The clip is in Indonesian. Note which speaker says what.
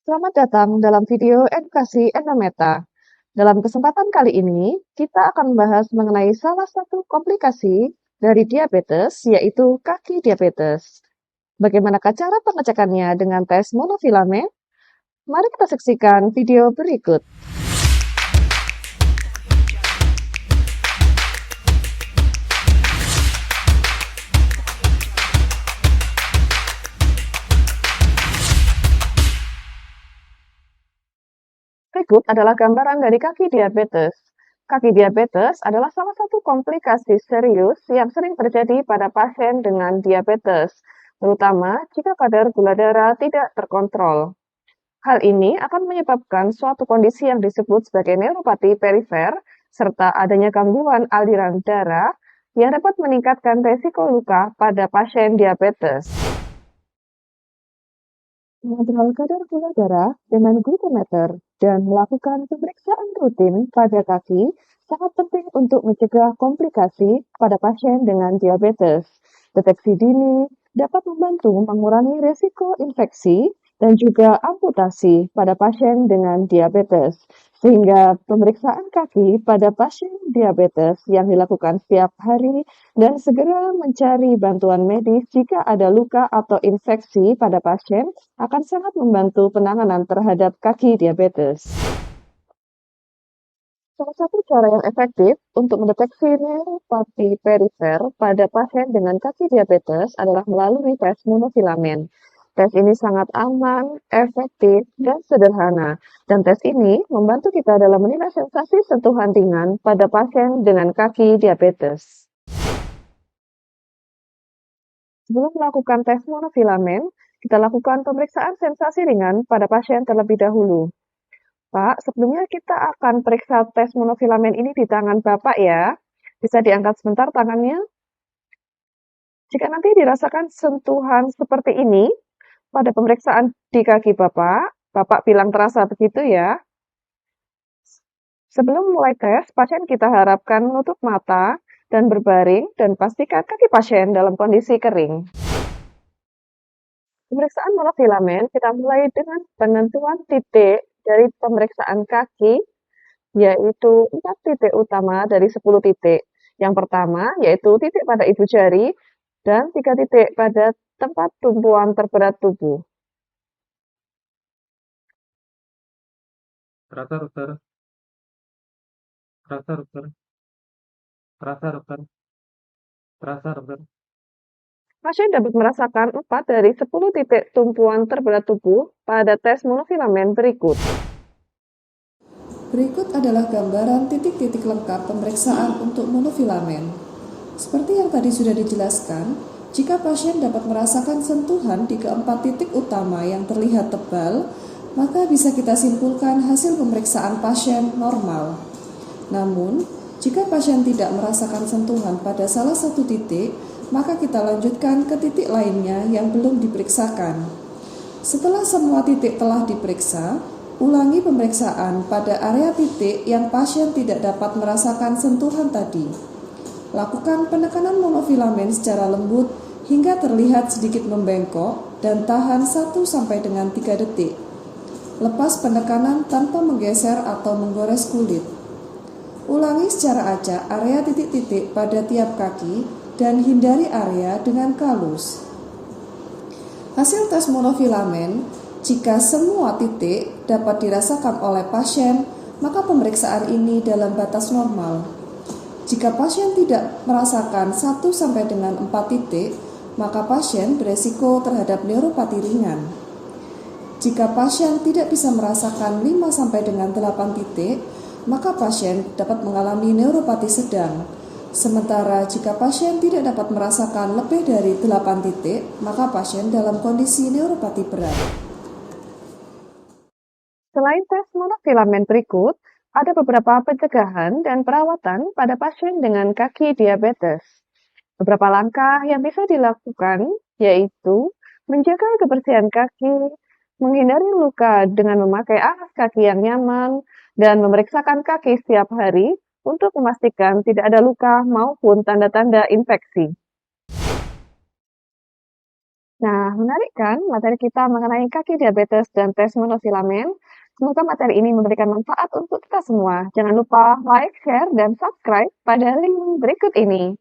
Speaker 1: Selamat datang dalam video edukasi Endometa. Dalam kesempatan kali ini, kita akan membahas mengenai salah satu komplikasi dari diabetes, yaitu kaki diabetes. Bagaimanakah cara pengecekannya dengan tes monofilamen? Mari kita saksikan video berikut. Berikut adalah gambaran dari kaki diabetes. Kaki diabetes adalah salah satu komplikasi serius yang sering terjadi pada pasien dengan diabetes, terutama jika kadar gula darah tidak terkontrol. Hal ini akan menyebabkan suatu kondisi yang disebut sebagai neuropati perifer, serta adanya gangguan aliran darah yang dapat meningkatkan resiko luka pada pasien diabetes. Mengontrol kadar gula darah dengan glukometer dan melakukan pemeriksaan rutin pada kaki sangat penting untuk mencegah komplikasi pada pasien dengan diabetes. Deteksi dini dapat membantu mengurangi risiko infeksi dan juga amputasi pada pasien dengan diabetes. Sehingga pemeriksaan kaki pada pasien diabetes yang dilakukan setiap hari dan segera mencari bantuan medis jika ada luka atau infeksi pada pasien akan sangat membantu penanganan terhadap kaki diabetes. Salah satu cara yang efektif untuk mendeteksi neuropati perifer pada pasien dengan kaki diabetes adalah melalui tes monofilamen. Tes ini sangat aman, efektif, dan sederhana. Dan tes ini membantu kita dalam menilai sensasi sentuhan ringan pada pasien dengan kaki diabetes. Sebelum melakukan tes monofilamen, kita lakukan pemeriksaan sensasi ringan pada pasien terlebih dahulu. Pak, sebelumnya kita akan periksa tes monofilamen ini di tangan Bapak ya. Bisa diangkat sebentar tangannya. Jika nanti dirasakan sentuhan seperti ini pada pemeriksaan di kaki Bapak, Bapak bilang terasa begitu ya. Sebelum mulai tes, pasien kita harapkan menutup mata dan berbaring dan pastikan kaki pasien dalam kondisi kering. Pemeriksaan monofilamen kita mulai dengan penentuan titik dari pemeriksaan kaki, yaitu 4 titik utama dari 10 titik. Yang pertama yaitu titik pada ibu jari dan 3 titik pada tempat tumpuan terberat tubuh.
Speaker 2: Rasa dokter. Rasa dokter. Rasa dokter. Rasa dokter.
Speaker 1: Pasien dapat merasakan 4 dari 10 titik tumpuan terberat tubuh pada tes monofilamen berikut.
Speaker 3: Berikut adalah gambaran titik-titik lengkap pemeriksaan untuk monofilamen. Seperti yang tadi sudah dijelaskan, jika pasien dapat merasakan sentuhan di keempat titik utama yang terlihat tebal, maka bisa kita simpulkan hasil pemeriksaan pasien normal. Namun, jika pasien tidak merasakan sentuhan pada salah satu titik, maka kita lanjutkan ke titik lainnya yang belum diperiksakan. Setelah semua titik telah diperiksa, ulangi pemeriksaan pada area titik yang pasien tidak dapat merasakan sentuhan tadi. Lakukan penekanan monofilamen secara lembut hingga terlihat sedikit membengkok dan tahan 1-3 detik. Lepas penekanan tanpa menggeser atau menggores kulit. Ulangi secara acak area titik-titik pada tiap kaki dan hindari area dengan kalus. Hasil tes monofilamen, jika semua titik dapat dirasakan oleh pasien, maka pemeriksaan ini dalam batas normal. Jika pasien tidak merasakan 1-4 titik, maka pasien beresiko terhadap neuropati ringan. Jika pasien tidak bisa merasakan 5-8 titik, maka pasien dapat mengalami neuropati sedang. Sementara jika pasien tidak dapat merasakan lebih dari 8 titik, maka pasien dalam kondisi neuropati berat.
Speaker 1: Selain tes monofilamen berikut, ada beberapa pencegahan dan perawatan pada pasien dengan kaki diabetes. Beberapa langkah yang bisa dilakukan yaitu menjaga kebersihan kaki, menghindari luka dengan memakai alas kaki yang nyaman, dan memeriksakan kaki setiap hari untuk memastikan tidak ada luka maupun tanda-tanda infeksi. Nah, menarik kan materi kita mengenai kaki diabetes dan tes monofilamen? Semoga materi ini memberikan manfaat untuk kita semua. Jangan lupa like, share, dan subscribe pada link berikut ini.